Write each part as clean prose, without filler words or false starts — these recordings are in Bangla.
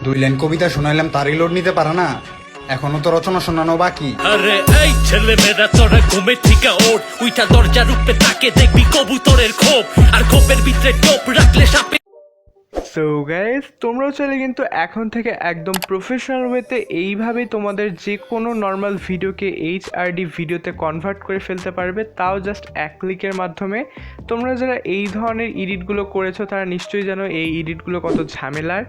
দুই লাইন কবিতা শোনাইলাম তারই লোড নিতে পারে না, এখনো তো রচনা শোনানো বাকি। আরে এই ছেলে মেয়েরা তোরা ঘুমে থেকে ওঠ, উইটা দরজার উপরে তাকে দেখবি কবুতরের খোপ, আর খোপের ভিতরে টোপ রাখলে সাপে। সো গাইস, তোমরাও চাইলে কিন্তু এখন থেকে একদম প্রফেশনাল ওয়েতে এইভাবেই তোমাদের যে কোনো নর্মাল ভিডিওকে এইচআরডি ভিডিওতে কনভার্ট করে ফেলতে পারবে, তাও জাস্ট এক ক্লিকের মাধ্যমে। তোমরা যারা এই ধরনের এডিটগুলো করেছো তারা নিশ্চয়ই জানো এই এডিটগুলো কত ঝামেলার,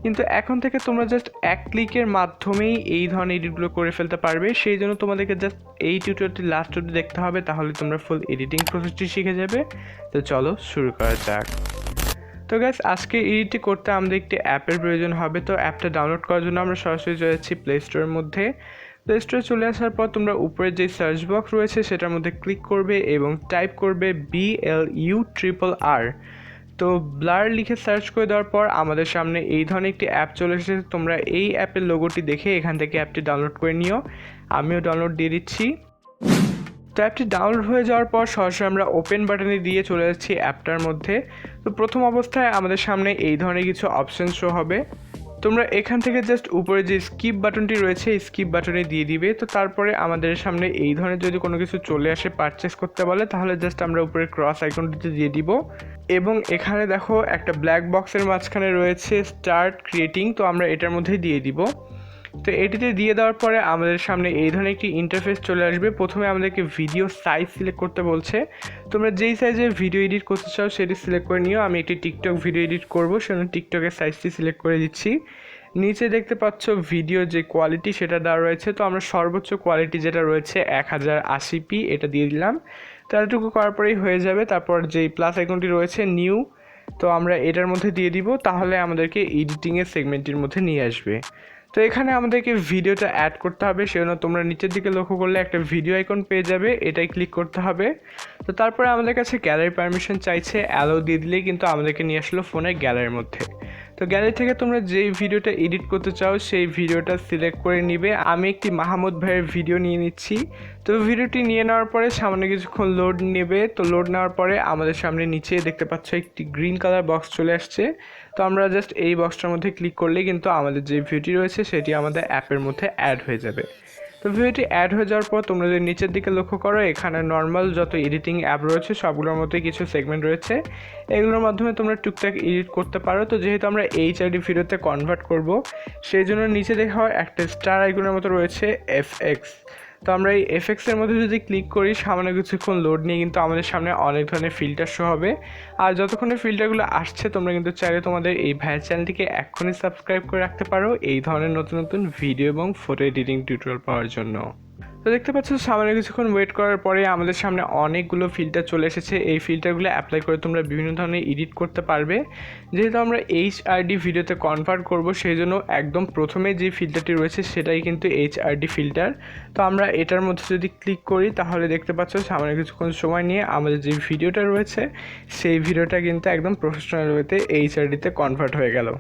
কিন্তু এখন থেকে তোমরা জাস্ট এক ক্লিকের মাধ্যমেই এই ধরনের এডিটগুলো করে ফেলতে পারবে। সেই জন্য তোমাদেরকে জাস্ট এই টিউটোরিয়ালটি লাস্ট অবধি দেখতে হবে, তাহলে তোমরা ফুল এডিটিং প্রসেসটি শিখে যাবে। তো চলো শুরু করা যাক। তো গাইস, আজকে এডিটটি করতে আমাদের একটি অ্যাপের প্রয়োজন হবে। তো অ্যাপটা ডাউনলোড করার জন্য আমরা সরাসরি চলে যাচ্ছি প্লে স্টোরের মধ্যে। প্লে স্টোরে চলে আসার পর তোমরা উপরে যে সার্চ বক্স রয়েছে সেটার মধ্যে ক্লিক করবে এবং টাইপ করবে BLURR। তো ব্লার লিখে সার্চ করে দেওয়ার পর আমাদের সামনে এই ধরনের একটি অ্যাপ চলে এসেছে। তোমরা এই অ্যাপের লোগোটি দেখে এখান থেকে অ্যাপটি ডাউনলোড করে নিও। আমিও ডাউনলোড দিয়ে দিচ্ছি। তো অ্যাপটি ডাউনলোড হয়ে যাওয়ার পর সরাসরি আমরা ওপেন বাটনে দিয়ে চলে যাচ্ছি অ্যাপটার মধ্যে। তো প্রথম অবস্থায় আমাদের সামনে এই ধরনের কিছু অপশন শো হবে। তোমরা এখান থেকে জাস্ট উপরে যে স্কিপ বাটনটি রয়েছে এই স্কিপ বাটনে দিয়ে দিবে। তো তারপরে আমাদের সামনে এই ধরনের যদি কোনো কিছু চলে আসে পারচেস করতে বলে, তাহলে জাস্ট আমরা উপরে ক্রস আইকনটিতে দিয়ে দিব। এবং এখানে দেখো একটা ব্ল্যাক বক্সের মাঝখানে রয়েছে স্টার্ট ক্রিয়েটিং, তো আমরা এটার মধ্যেই দিয়ে দিব। তো এটিতে দিয়ে দেওয়ার পরে আমাদের সামনে এই ধরনের একটি ইন্টারফেস চলে আসবে। প্রথমে আমাদেরকে ভিডিও সাইজ সিলেক্ট করতে বলছে। তোমরা যেই সাইজে ভিডিও এডিট করতে চাও সেটি সিলেক্ট করে নিও। আমি একটি টিকটক ভিডিও এডিট করবো, সেজন্য টিকটকের সাইজটি সিলেক্ট করে দিচ্ছি। নিচে দেখতে পাচ্ছ ভিডিও যে কোয়ালিটি সেটা দেওয়া রয়েছে। তো আমরা সর্বোচ্চ কোয়ালিটি যেটা রয়েছে 1080p এটা দিয়ে দিলাম। তো এতটুকু করার পরেই হয়ে যাবে। তারপর যেই প্লাস আইকনটি রয়েছে নিউ, তো আমরা এটার মধ্যে দিয়ে দিব। তাহলে আমাদেরকে এডিটিংয়ের সেগমেন্টের মধ্যে নিয়ে আসবে। তো এখানে আমাদেরকে ভিডিওটা অ্যাড করতে হবে, সেজন্য তোমরা নিচের দিকে লক্ষ্য করলে একটা ভিডিও আইকন পেয়ে যাবে, এটাই ক্লিক করতে হবে। তো তারপরে আমাদের কাছে গ্যালারি পারমিশন চাইছে, অ্যালো দিয়ে দিলেই কিন্তু আমাদেরকে নিয়ে আসলো ফোনের গ্যালারির মধ্যে। তো গ্যালারি থেকে তোমরা যেই ভিডিওটা এডিট করতে চাও সেই ভিডিওটা সিলেক্ট করে নিবে। আমি একটি মাহমুদ ভাইয়ের ভিডিও নিয়ে নিচ্ছি। তো ভিডিওটি নিয়ে নেওয়ার পরে সামান্য কিছুক্ষণ লোড নেবে। তো লোড নেওয়ার পরে আমাদের সামনে নিচে দেখতে পাচ্ছ একটি গ্রিন কালার বক্স চলে আসছে। তো আমরা জাস্ট এই বক্সটার মধ্যে ক্লিক করলে কিন্তু আমাদের যে ভিডিওটি রয়েছে সেটি আমাদের অ্যাপের মধ্যে অ্যাড হয়ে যাবে। তো ভিডিওটি অ্যাড হয়ে যাওয়ার পর তোমরা যদি নিচের দিকে লক্ষ্য করো, এখানে নর্মাল যত এডিটিং অ্যাপ রয়েছে সবগুলোর মধ্যে কিছু সেগমেন্ট রয়েছে, এগুলোর মাধ্যমে তোমরা টুকটাক এডিট করতে পারো। তো যেহেতু আমরা এইচআরডি ভিডিওতে কনভার্ট করব, সেই জন্য নিচে দেখা একটা স্টার আইকনের মতো রয়েছে এফএক্স। তো আমরা এই এফএক্সের মধ্যে যদি ক্লিক করি, সামান্য কিছুক্ষণ লোড নিয়ে কিন্তু আমাদের সামনে অনেক ধরনের ফিল্টার শো হবে। আর যতক্ষণে ফিল্টারগুলো আসছে তোমরা কিন্তু চাইলে তোমাদের এই ভাইয়ের চ্যানেলটিকে এক্ষুনি সাবস্ক্রাইব করে রাখতে পারো এই ধরনের নতুন নতুন ভিডিও এবং ফটো এডিটিং টিউটোরিয়াল পাওয়ার জন্য। তো দেখতে পাচ্ছ সামান্য কিছুক্ষণ ওয়েট করার পরে আমাদের সামনে অনেকগুলো ফিল্টার চলে এসেছে। এই ফিল্টারগুলো অ্যাপ্লাই করে তোমরা বিভিন্ন ধরনের এডিট করতে পারবে। যেহেতু আমরা এইচআরডি ভিডিওতে কনভার্ট করব, সেই জন্য একদম প্রথমে যে ফিল্টারটি রয়েছে সেটাই কিন্তু এইচআরডি ফিল্টার। তো আমরা এটার মধ্যে যদি ক্লিক করি তাহলে দেখতে পাচ্ছ সামান্য কিছুক্ষণ সময় নিয়ে আমাদের যে ভিডিওটা রয়েছে সেই ভিডিওটা কিন্তু একদম প্রফেশনাল ওয়েতে এইচআরডিতে কনভার্ট হয়ে গেল।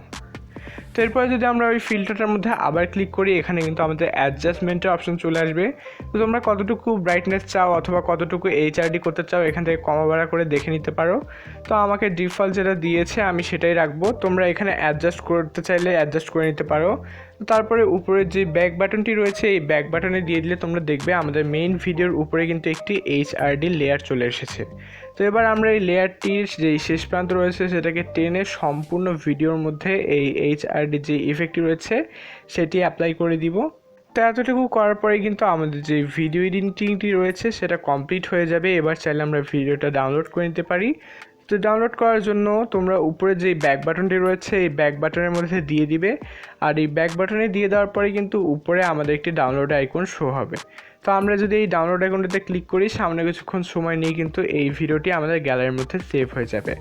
তো এরপরে যদি আমরা ওই ফিল্টারটার মধ্যে আবার ক্লিক করি, এখানে কিন্তু আমাদের অ্যাডজাস্টমেন্টের অপশন চলে আসবে। তো তোমরা কতটুকু ব্রাইটনেস চাও অথবা কতটুকু এইচআরডি করতে চাও এখান থেকে কমা বাড়া করে দেখে নিতে পারো। তো আমাকে ডিফল্ট যেটা দিয়েছে আমি সেটাই রাখবো। তোমরা এখানে অ্যাডজাস্ট করতে চাইলে অ্যাডজাস্ট করে নিতে পারো। তারপরে উপরে যে ব্যাক বাটনটি রয়েছে এই ব্যাক বাটনে দিয়ে দিলে তোমরা দেখবে আমাদের মেইন ভিডিওর উপরে কিন্তু একটি এইচআরডি লেয়ার চলে এসেছে। তো এবার আমরা এই লেয়ারটির যেই শেষ প্রান্ত রয়েছে সেটাকে টেনে সম্পূর্ণ ভিডিওর মধ্যে এই এইচআরডি যে ইফেক্টটি রয়েছে সেটি অ্যাপ্লাই করে দিব। তো এতটুকু করার পরে কিন্তু আমাদের যে ভিডিও এডিটিংটি রয়েছে সেটা কমপ্লিট হয়ে যাবে। এবার চাইলে আমরা ভিডিওটা ডাউনলোড করে নিতে পারি। তো ডাউনলোড করার জন্য তোমরা উপরে যে ব্যাক বাটনটি রয়েছে এই ব্যাক বাটনের মধ্যে দিয়ে দিবে। আর এই ব্যাক বাটনে দিয়ে দেওয়ার পরে কিন্তু উপরে আমাদের একটি ডাউনলোড আইকন শো হবে। তো আমরা যদি এই ডাউনলোড আইকনটিতে ক্লিক করি, সামনে কিছুক্ষণ সময় নিয়ে কিন্তু এই ভিডিওটি আমাদের গ্যালারির মধ্যে সেভ হয়ে যাবে।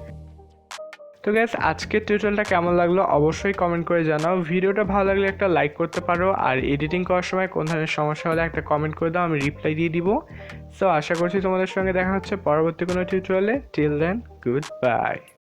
তো গাইস, আজকের টিউটোরিয়ালটা কেমন লাগলো অবশ্যই কমেন্ট করে জানাও। ভিডিওটা ভালো লাগলে একটা লাইক করতে পারো, আর এডিটিং করার সময় কোন ধরনের সমস্যা হলে একটা কমেন্ট করে দাও, আমি রিপ্লাই দিয়ে দিব। সো আশা করছি তোমাদের সঙ্গে দেখা হচ্ছে পরবর্তী কোনো টিউটোরিয়ালে। Till then, good by.